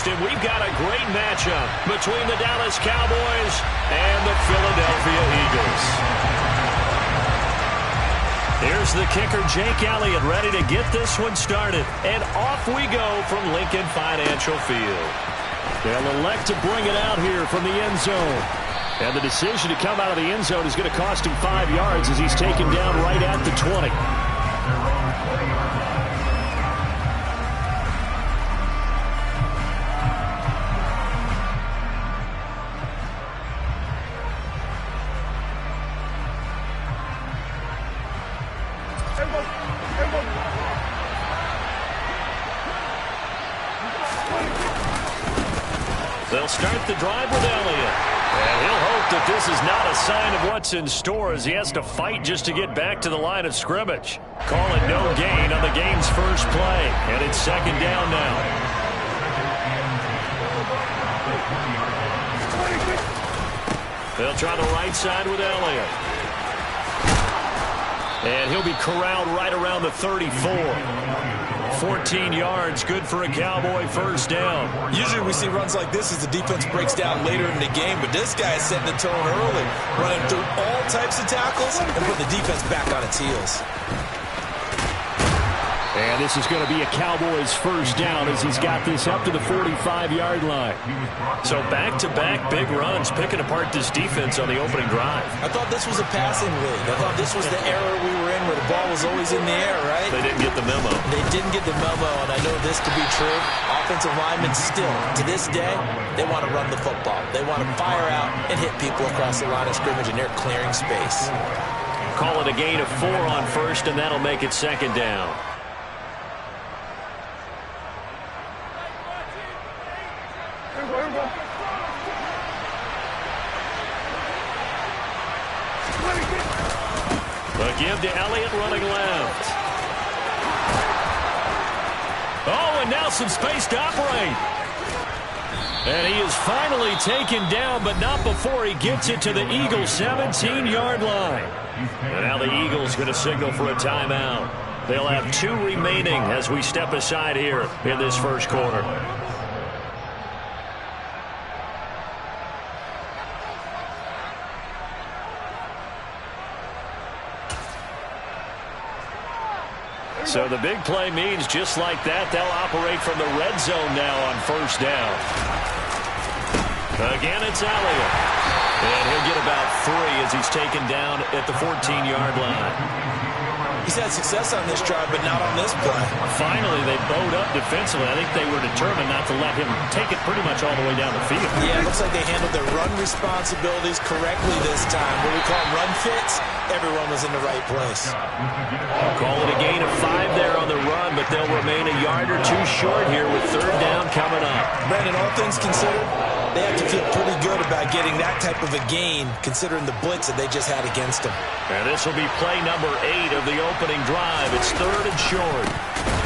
first, and we've got a great matchup between the Dallas Cowboys and the Philadelphia Eagles. Here's the kicker, Jake Elliott, ready to get this one started. And off we go from Lincoln Financial Field. They'll elect to bring it out here from the end zone. And the decision to come out of the end zone is going to cost him 5 yards as he's taken down right at the 20. They'll start the drive with Elliott. And he'll hope that this is not a sign of what's in store as he has to fight just to get back to the line of scrimmage. Call it no gain on the game's first play. And it's second down now. They'll try the right side with Elliott. And he'll be corralled right around the 34. 14 yards, good for a Cowboy first down. Usually we see runs like this as the defense breaks down later in the game, but this guy is setting the tone early, running through all types of tackles and putting the defense back on its heels. And this is going to be a Cowboys first down as he's got this up to the 45-yard line. So back-to-back big runs, picking apart this defense on the opening drive. I thought this was a passing league. I thought this was the era we were in where the ball was always in the air, right? They didn't get the memo. They didn't get the memo, and I know this to be true. Offensive linemen still, to this day, they want to run the football. They want to fire out and hit people across the line of scrimmage, and they're clearing space. Call it a gain of 4 on first, and that'll make it second down. The give to Elliott running left. Oh, and now some space to operate. And he is finally taken down, but not before he gets it to the Eagles' 17-yard line. And now the Eagles going to signal for a timeout. They'll have 2 remaining as we step aside here in this first quarter. So the big play means just like that, they'll operate from the red zone now on first down. Again, it's Elliott. And he'll get about 3 as he's taken down at the 14-yard line. He's had success on this drive, but not on this play. Finally, they bowed up defensively. I think they were determined not to let him take it pretty much all the way down the field. Yeah, it looks like they handled their run responsibilities correctly this time. What we call run fits, everyone was in the right place. Call it a gain of 5 there on the run, but they'll remain a yard or 2 short here with third down coming up. Brandon, all things considered, they have to feel pretty good about getting that type of a gain, considering the blitz that they just had against them. And this will be play number 8 of the opening drive. It's third and short.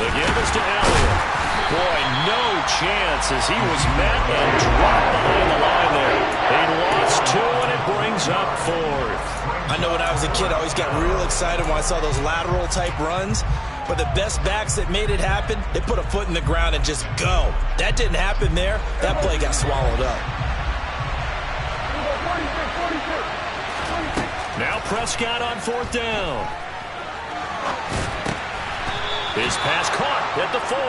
The give is to Elliott. Boy, no chance as he was met and dropped behind the line there. He lost 2, and it brings up 4th. I know when I was a kid, I always got real excited when I saw those lateral-type runs. But the best backs that made it happen, they put a foot in the ground and just go. That didn't happen there. That play got swallowed up. Now Prescott on 4th down. His pass caught at the 4.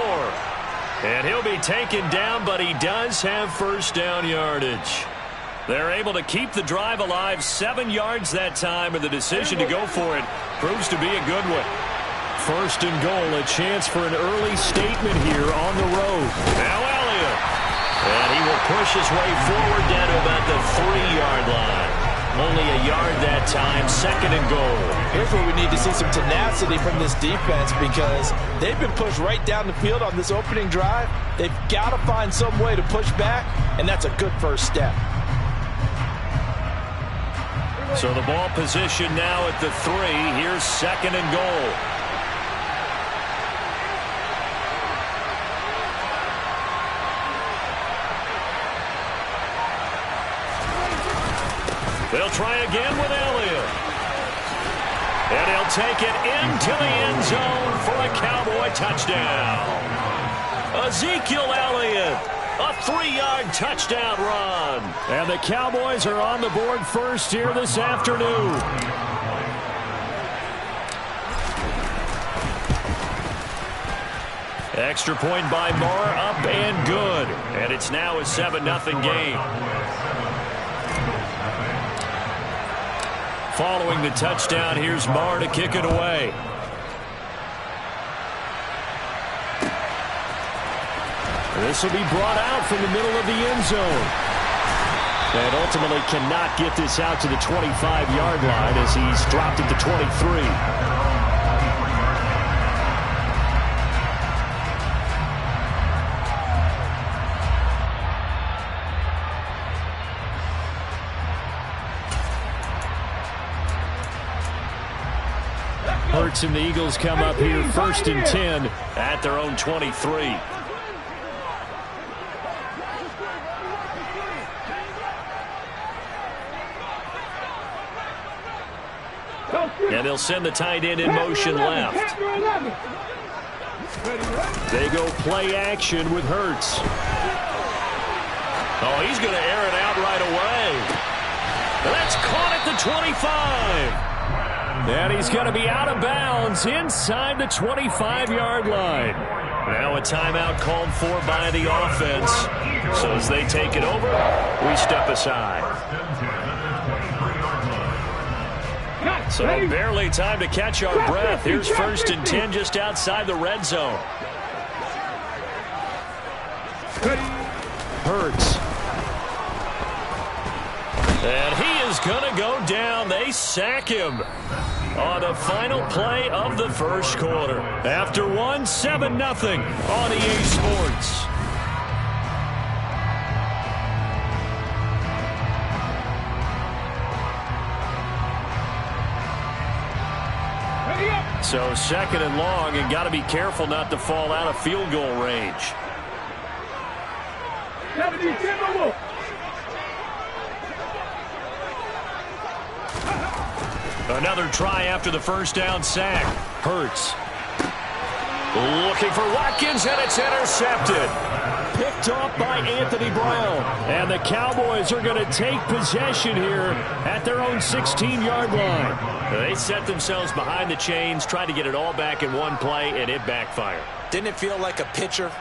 And he'll be taken down, but he does have first down yardage. They're able to keep the drive alive, 7 yards that time, and the decision to go for it proves to be a good one. First and goal, a chance for an early statement here on the road. Now Elliott. And he will push his way forward down to about the 3-yard line. Only a yard that time, second and goal. Here's where we need to see some tenacity from this defense because they've been pushed right down the field on this opening drive. They've got to find some way to push back, and that's a good first step. So the ball position now at the 3. Here's second and goal. They'll try again with Elliott. And he'll take it into the end zone for a Cowboy touchdown. Ezekiel Elliott, a 3-yard touchdown run. And the Cowboys are on the board first here this afternoon. Extra point by Moore, up and good. And it's now a 7-0 game. Following the touchdown, here's Moore to kick it away. This will be brought out from the middle of the end zone. And ultimately cannot get this out to the 25-yard line as he's dropped it to 23. Hurts and the Eagles come up here 1st and 10 at their own 23. And they'll send the tight end in motion left. They go play action with Hurts. Oh, he's going to air it out right away. That's caught at the 25. And he's going to be out of bounds inside the 25-yard line. Now a timeout called for by the offense. So as they take it over, we step aside. So barely time to catch our breath. Here's 1st and 10 just outside the red zone. Hurts. And he is going to go down. They sack him on the final play of the first quarter. After one, 7-0 on EA Sports. So 2nd and long, and got to be careful not to fall out of field goal range. Another try after the first down sack. Hurts. Looking for Watkins, and it's intercepted. Picked off by Anthony Brown. And the Cowboys are going to take possession here at their own 16-yard line. They set themselves behind the chains, tried to get it all back in one play, and it backfired. Didn't it feel like a pitcher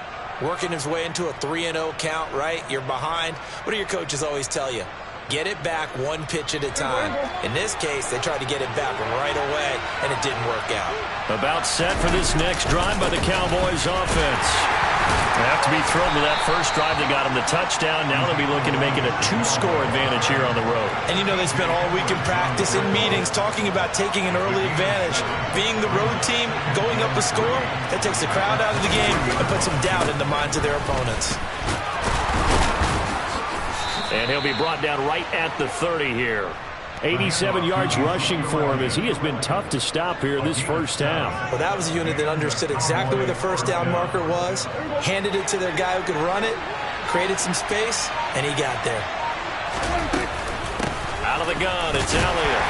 working his way into a 3-0 count, right? You're behind. What do your coaches always tell you? Get it back one pitch at a time. In this case, they tried to get it back right away, and it didn't work out. About set for this next drive by the Cowboys offense. They have to be thrilled with that first drive. They got them the touchdown. Now they'll be looking to make it a 2-score advantage here on the road. And you know they spent all week in practice and meetings talking about taking an early advantage. Being the road team, going up a score, that takes the crowd out of the game and puts some doubt in the minds of their opponents. And he'll be brought down right at the 30 here. 87 yards rushing for him as he has been tough to stop here this first half. Well, that was a unit that understood exactly where the first down marker was, handed it to their guy who could run it, created some space, and he got there. Out of the gun, it's Elliott.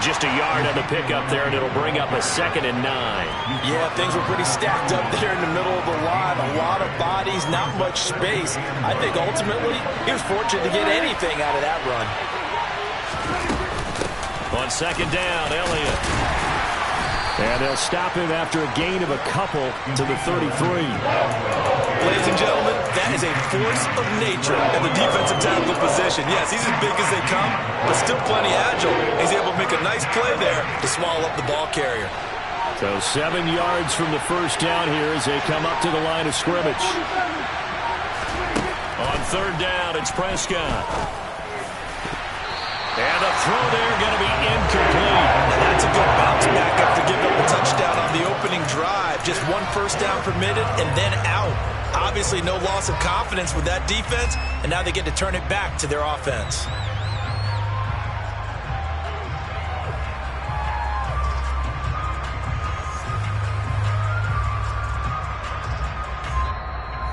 Just a yard on the pickup there, and it'll bring up a 2nd and 9. Yeah, things were pretty stacked up there in the middle of the line. A lot of bodies, not much space. I think ultimately he was fortunate to get anything out of that run. On 2nd down, Elliott. And they'll stop him after a gain of a couple to the 33. Ladies and gentlemen, that is a force of nature in the defensive tackle position. Yes, he's as big as they come, but still plenty agile. He's able to make a nice play there to swallow up the ball carrier. So 7 yards from the first down here as they come up to the line of scrimmage. On 3rd down, it's Prescott. And the throw there going to be incomplete. And that's a good bounce back after giving up a touchdown on the opening drive. Just one first down permitted and then out. Obviously no loss of confidence with that defense, and now they get to turn it back to their offense.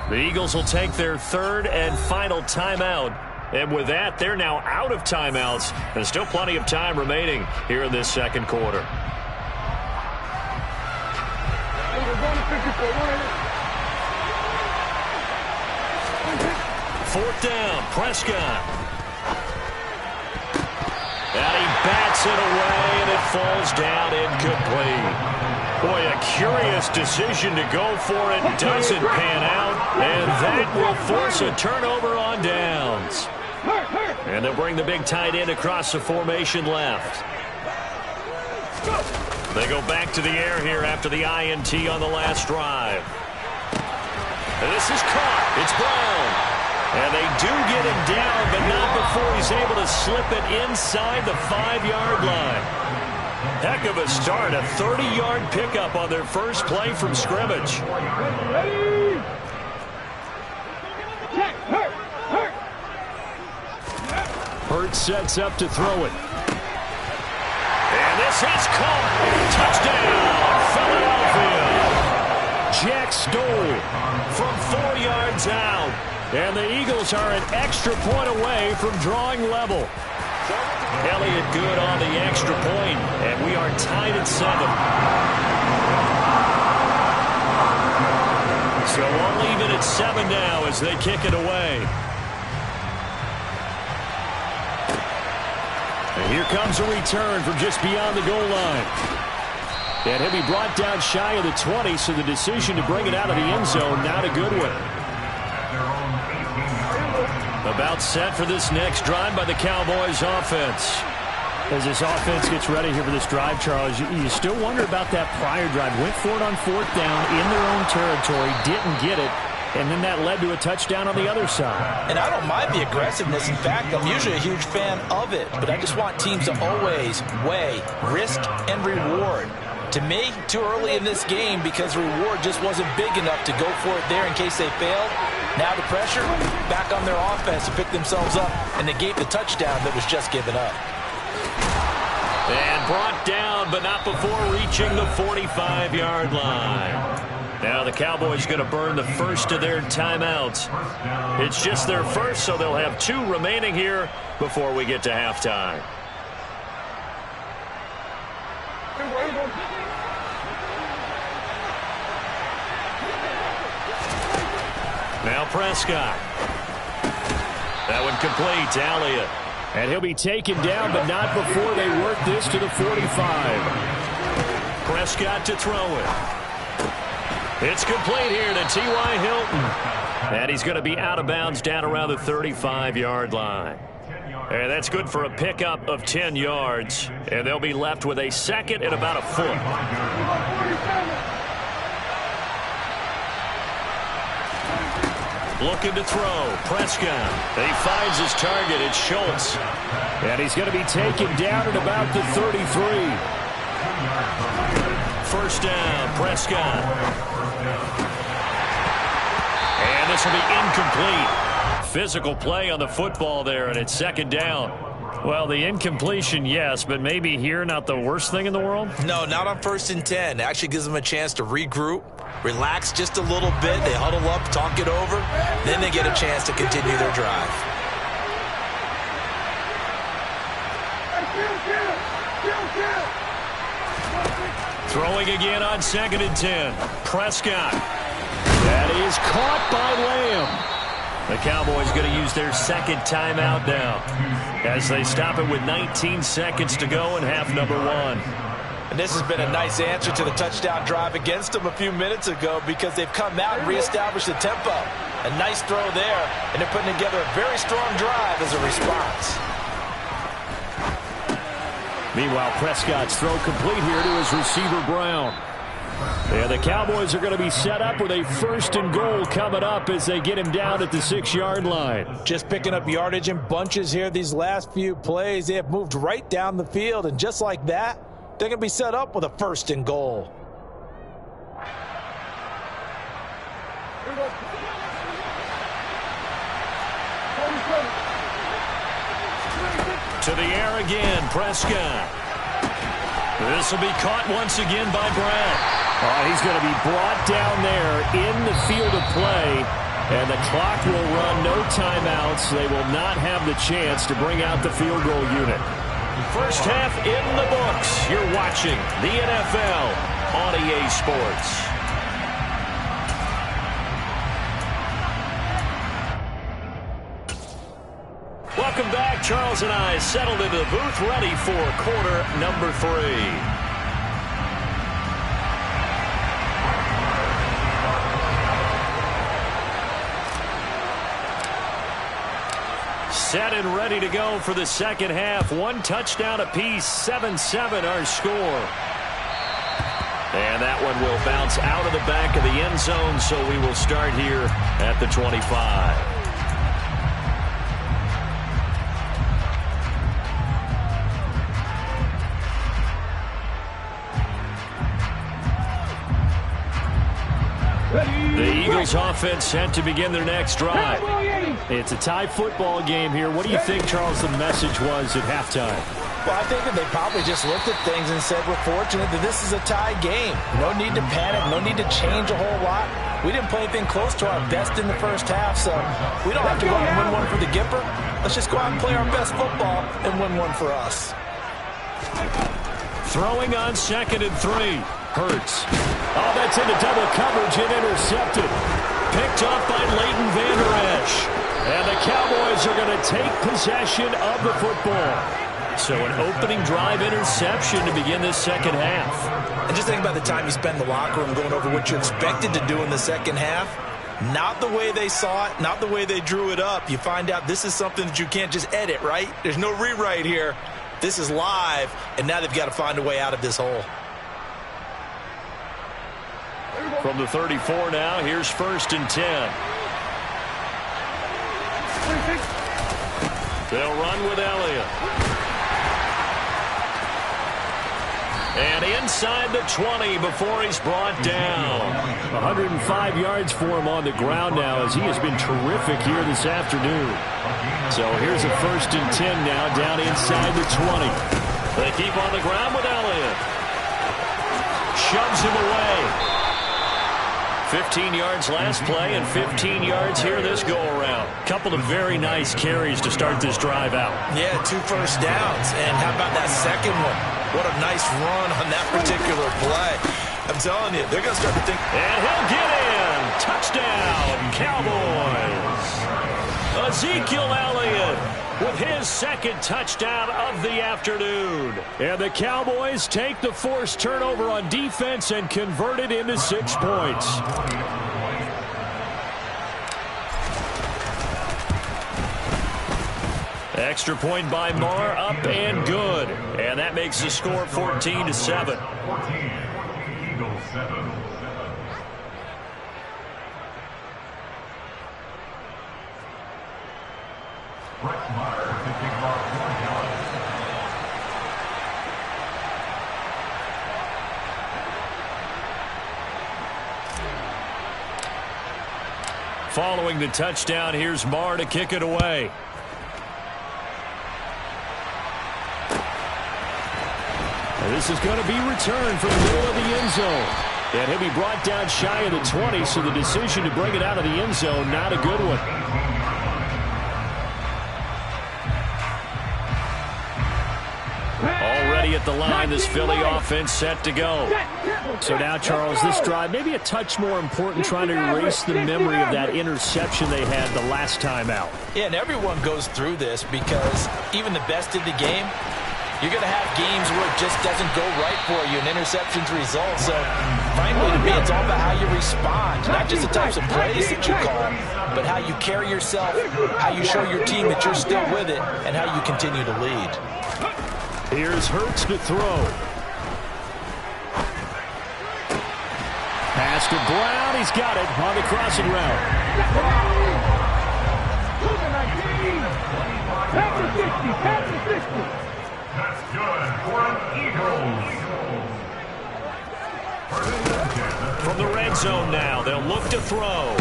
The Eagles will take their 3rd and final timeout. And with that, they're now out of timeouts. There's still plenty of time remaining here in this second quarter. 4th down, Prescott. And he bats it away, and it falls down incomplete. Boy, a curious decision to go for it. Doesn't pan out, and that will force a turnover on downs. And they'll bring the big tight end across the formation left. They go back to the air here after the INT on the last drive. And this is caught. It's Brown. And they do get him down, but not before he's able to slip it inside the 5-yard line. Heck of a start. A 30-yard pickup on their first play from scrimmage. Hurts sets up to throw it. And this is caught. Touchdown, Philadelphia. Jack Stoll from 4 yards out. And the Eagles are an extra point away from drawing level. Elliott good on the extra point, and we are tied at 7. So we'll leave it at 7 now as they kick it away. And here comes a return from just beyond the goal line. And he'll be brought down shy of the 20, so the decision to bring it out of the end zone, not a good one. About set for this next drive by the Cowboys offense. As this offense gets ready here for this drive, Charles, you still wonder about that prior drive. Went for it on 4th down in their own territory, didn't get it, and then that led to a touchdown on the other side. And I don't mind the aggressiveness. In fact, I'm usually a huge fan of it, but I just want teams to always weigh risk and reward. To me, too early in this game because the reward just wasn't big enough to go for it there in case they failed. Now the pressure back on their offense to pick themselves up and negate the touchdown that was just given up. And brought down, but not before reaching the 45-yard line. Now the Cowboys going to burn the first of their timeouts. It's just their first, so they'll have 2 remaining here before we get to halftime. Now Prescott. That one complete to Elliott. And he'll be taken down, but not before they work this to the 45. Prescott to throw it. It's complete here to T.Y. Hilton. And he's going to be out of bounds down around the 35-yard line. And that's good for a pickup of 10 yards. And they'll be left with a second and about a foot. Looking to throw. Prescott. He finds his target. It's Schultz. And he's going to be taken down at about the 33. First down, Prescott. And this will be incomplete. Physical play on the football there, and it's 2nd down. Well, the incompletion, yes, but maybe here not the worst thing in the world? No, not on 1st and 10. It actually gives them a chance to regroup, relax just a little bit. They huddle up, talk it over. Then they get a chance to continue their drive. Throwing again on 2nd and 10. Prescott. That is caught by Lamb. The Cowboys going to use their 2nd timeout now as they stop it with 19 seconds to go in half number 1. And this has been a nice answer to the touchdown drive against them a few minutes ago because they've come out and reestablished the tempo. A nice throw there, and they're putting together a very strong drive as a response. Meanwhile, Prescott's throw complete here to his receiver, Brown. Yeah, the Cowboys are going to be set up with a 1st and goal coming up as they get him down at the 6-yard line. Just picking up yardage in bunches here these last few plays. They have moved right down the field, and just like that, they're going to be set up with a 1st and goal. To the air again, Prescott. This will be caught once again by Brown. He's going to be brought down there in the field of play, and the clock will run. No timeouts. They will not have the chance to bring out the field goal unit. First half in the books. You're watching the NFL on EA Sports. Welcome back. Charles and I settled into the booth, ready for quarter number 3. Set and ready to go for the second half. One touchdown apiece, 7-7 our score. And that one will bounce out of the back of the end zone, so we will start here at the 25. The Eagles offense set to begin their next drive. It's a tie football game here. What do you think, Charles, the message was at halftime? Well, I think that they probably just looked at things and said, we're fortunate that this is a tie game. No need to panic, no need to change a whole lot. We didn't play anything close to our best in the first half, so we don't have to go out and win one for the Gipper. Let's just go out and play our best football and win one for us. Throwing on 2nd and 3. Hurts. Oh, that's into double coverage and intercepted. Picked off by Leighton Vander Esch. And the Cowboys are going to take possession of the football. So an opening drive interception to begin this second half. And just think about the time you spend in the locker room going over what you expected to do in the second half. Not the way they saw it, not the way they drew it up. You find out this is something that you can't just edit, right? There's no rewrite here. This is live, and now they've got to find a way out of this hole. From the 34 now, here's 1st and 10. They'll run with Elliott. And inside the 20 before he's brought down. 105 yards for him on the ground now as he has been terrific here this afternoon. So here's a 1st and 10 now down inside the 20. They keep on the ground with Elliott. Shoves him away. 15 yards last play and 15 yards here this go-around. Couple of very nice carries to start this drive out. Yeah, 2 first downs. And how about that second one? What a nice run on that particular play. I'm telling you, they're going to start to think. And he'll get in. Touchdown, Cowboys. Ezekiel Elliott with his 2nd touchdown of the afternoon. And the Cowboys take the forced turnover on defense and convert it into 6 points. Extra point by Marr, up and good. And that makes the score 14-7. Following the touchdown, here's Marr to kick it away. And this is going to be returned from the middle of the end zone. And he'll be brought down shy of the 20, so the decision to bring it out of the end zone, not a good one. Already at the line, this Philly offense set to go. So now, Charles, this drive maybe a touch more important, trying to erase the memory of that interception they had the last time out. Yeah, and everyone goes through this because even the best in the game, you're going to have games where it just doesn't go right for you, and interceptions result. So finally, to me, it's all about how you respond, not just the types of plays that you call, but how you carry yourself, how you show your team that you're still with it, and how you continue to lead. Here's Hurts to throw. Pass to Brown. He's got it on the crossing route. That's good for an Eagles. From the red zone now, they'll look to throw.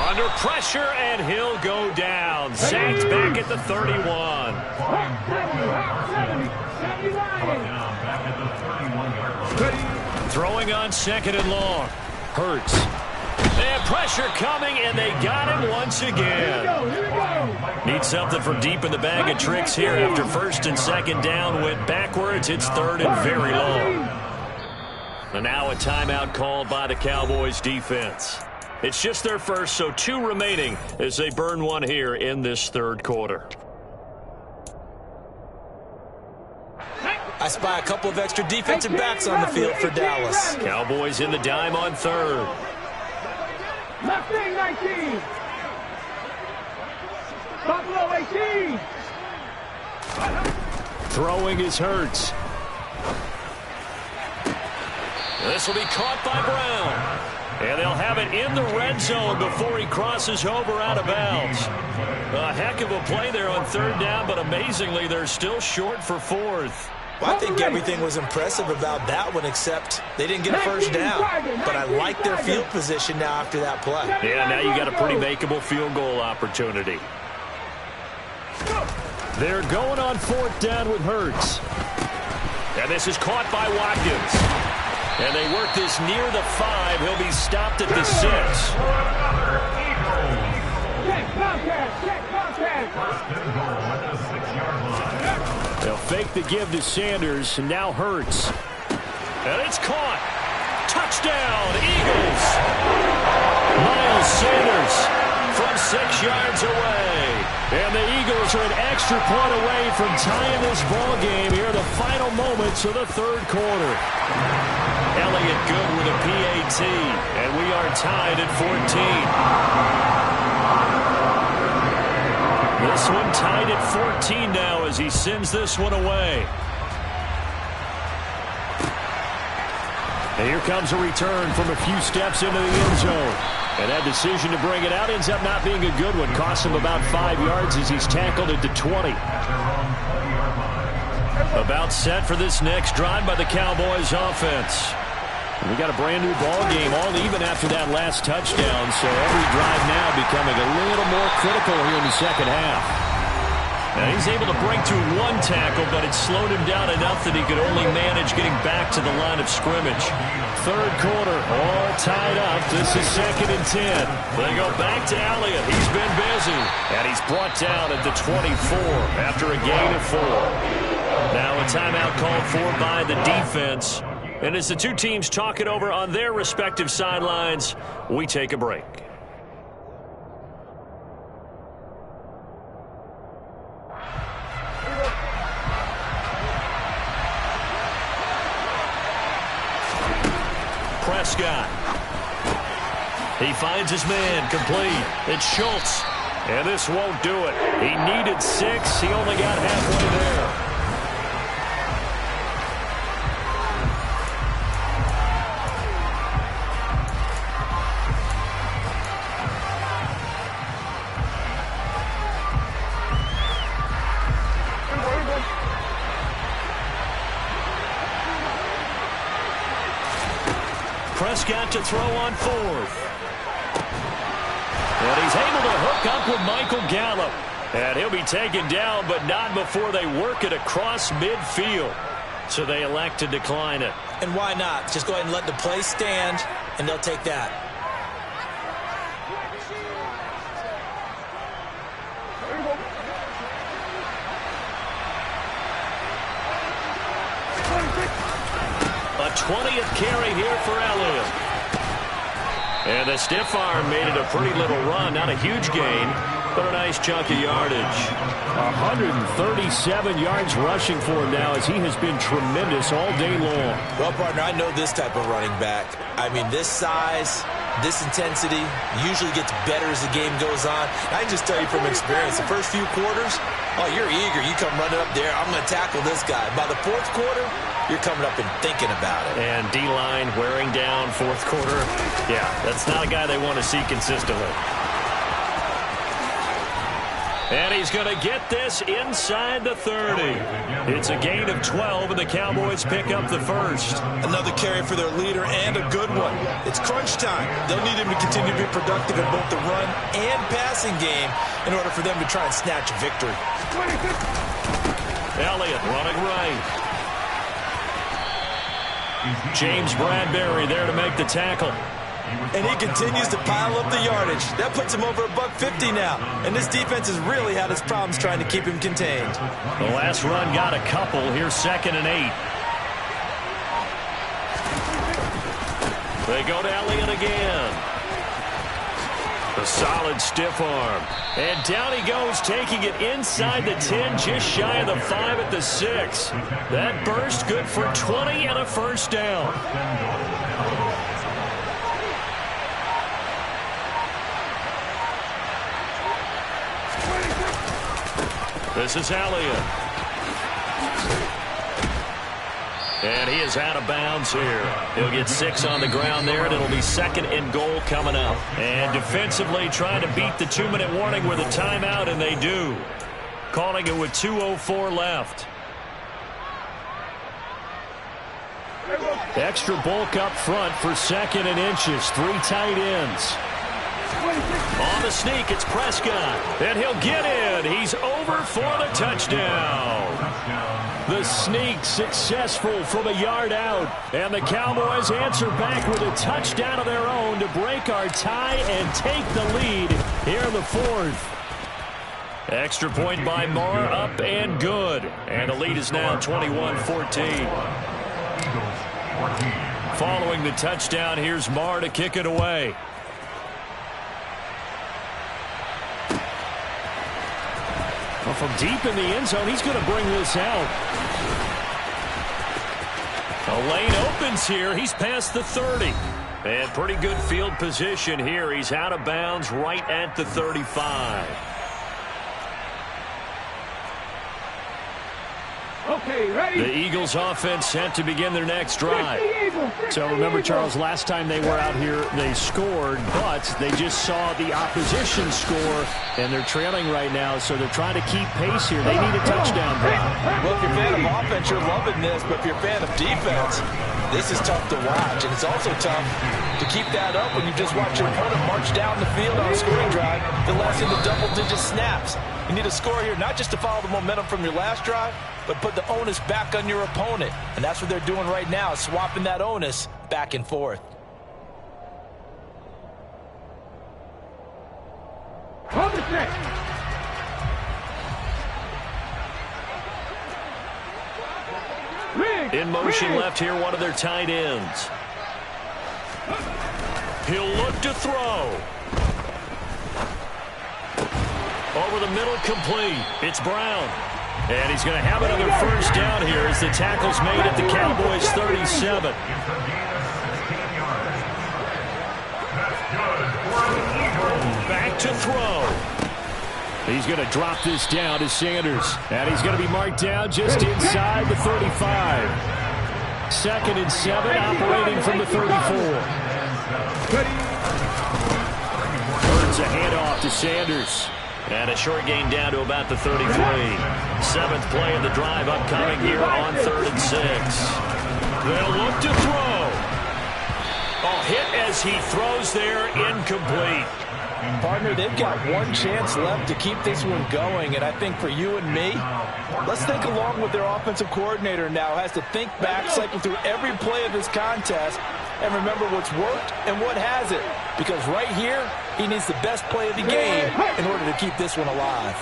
Under pressure, and he'll go down. Sacked back at the 31. Throwing on 2nd and long. Hurts. And pressure coming, and they got him once again. Need something from deep in the bag of tricks here after 1st and 2nd down. Went backwards. It's 3rd and very long. And now a timeout called by the Cowboys defense. It's just their first, so 2 remaining as they burn one here in this third quarter. I spy a couple of extra defensive backs on the field for Dallas. Cowboys in the dime on third. Left wing 19. Buffalo 18. Throwing is Hurts. This will be caught by Brown. And they'll have it in the red zone before he crosses over out of bounds. A heck of a play there on third down, but amazingly, they're still short for fourth. Well, I think everything was impressive about that one, except they didn't get a first down. But I like their field position now after that play. Yeah, now you got a pretty makeable field goal opportunity. They're going on fourth down with Hurts. And this is caught by Watkins. And they work this near the 5. He'll be stopped at the 6. They'll fake the give to Sanders, and now Hurts. And it's caught. Touchdown, Eagles. Miles Sanders from 6 yards away. And the Eagles are an extra point away from tying this ball game here in the final moments of the third quarter. Elliott good with a PAT, and we are tied at 14. This one tied at 14 now as he sends this one away. And here comes a return from a few steps into the end zone. And that decision to bring it out ends up not being a good one. Costs him about 5 yards as he's tackled at the 20. About set for this next drive by the Cowboys offense. We got a brand new ball game, all even after that last touchdown, so every drive now becoming a little more critical here in the second half. Now he's able to break through 1 tackle, but it slowed him down enough that he could only manage getting back to the line of scrimmage. Third quarter, all tied up. This is 2nd and 10. They go back to Elliott. He's been busy. And he's brought down at the 24 after a gain of 4. Now a timeout called for by the defense. And as the two teams talk it over on their respective sidelines, we take a break. Prescott. He finds his man complete. It's Schultz. And this won't do it. He needed 6. He only got halfway there. Prescott to throw on 4th. And he's able to hook up with Michael Gallup. And he'll be taken down, but not before they work it across midfield. So they elect to decline it. And why not? Just go ahead and let the play stand, and they'll take that. A 20th carry here for Elliott. And the stiff arm made it a pretty little run. Not a huge gain, but a nice chunk of yardage. 137 yards rushing for him now as he has been tremendous all day long. Well, partner, I know this type of running back. I mean, this size, this intensity usually gets better as the game goes on. I can just tell you from experience, the first few quarters, oh, you're eager. You come running up there, I'm going to tackle this guy. By the 4th quarter, you're coming up and thinking about it. And D-line wearing down 4th quarter. Yeah, that's not a guy they want to see consistently. And he's going to get this inside the 30. It's a gain of 12, and the Cowboys pick up the first. Another carry for their leader, and a good one. It's crunch time. They'll need him to continue to be productive in both the run and passing game in order for them to try and snatch a victory. Elliott running right. James Bradbury there to make the tackle. And he continues to pile up the yardage. That puts him over $150 now. And this defense has really had its problems trying to keep him contained. The last run got a couple. Here's 2nd and 8. They go to Elliott again. A solid stiff arm. And down he goes, taking it inside the 10, just shy of the 5 at the 6. That burst good for 20 and a first down. This is Elliott. And he is out of bounds here. He'll get 6 on the ground there, and it'll be 2nd and goal coming up. And defensively trying to beat the 2-minute warning with a timeout, and they do. Calling it with 2:04 left. Extra bulk up front for 2nd and inches. 3 tight ends. On the sneak, it's Prescott. And he'll get in. He's over for the touchdown. The sneak successful from a yard out. And the Cowboys answer back with a touchdown of their own to break our tie and take the lead here in the 4th. Extra point by Marr, up and good. And the lead is now 21-14. Following the touchdown, here's Marr to kick it away. Well, from deep in the end zone, he's going to bring this out. A lane opens here. He's past the 30. And pretty good field position here. He's out of bounds right at the 35. Okay, ready? The Eagles offense set to begin their next drive. So remember, Charles, last time they were out here, they scored, but they just saw the opposition score, and they're trailing right now, so they're trying to keep pace here. They need a touchdown drive. Well, if you're a fan of offense, you're loving this, but if you're a fan of defense, this is tough to watch, and it's also tough to keep that up when you just watch your opponent march down the field on a scoring drive that lasts into double-digit snaps. You need a score here, not just to follow the momentum from your last drive, but put the onus back on your opponent. And that's what they're doing right now, swapping that onus back and forth. On the set. In motion left here, one of their tight ends. He'll look to throw. Over the middle, complete. It's Brown. And he's going to have another first down here as the tackle's made at the Cowboys' 37. Back to throw. He's going to drop this down to Sanders. And he's going to be marked down just inside the 35. 2nd and 7, operating from the 34. Burns a handoff to Sanders. And a short gain down to about the 33. 7th play of the drive upcoming here on 3rd and 6. They'll look to throw. Hit as he throws there, incomplete. Partner, they've got one chance left to keep this one going, and I think for you and me, let's think along with their offensive coordinator now. Has to think back, cycle through every play of this contest, and remember what's worked and what hasn't. Because right here, he needs the best play of the game in order to keep this one alive.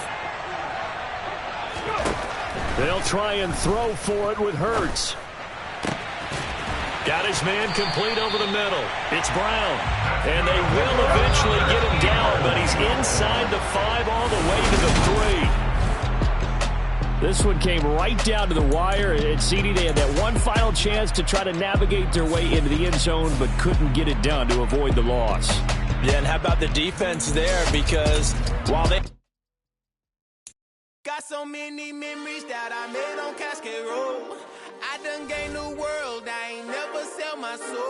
They'll try and throw for it with Hurts. Got his man complete over the middle. It's Brown. And they will eventually get him down, but he's inside the 5 all the way to the 3. This one came right down to the wire. At CD, they had that one final chance to try to navigate their way into the end zone, but couldn't get it done to avoid the loss. Yeah, and how about the defense there? Because while they got so many memories that I made on Cascade Road. I done gained the world, I ain't never sell my soul.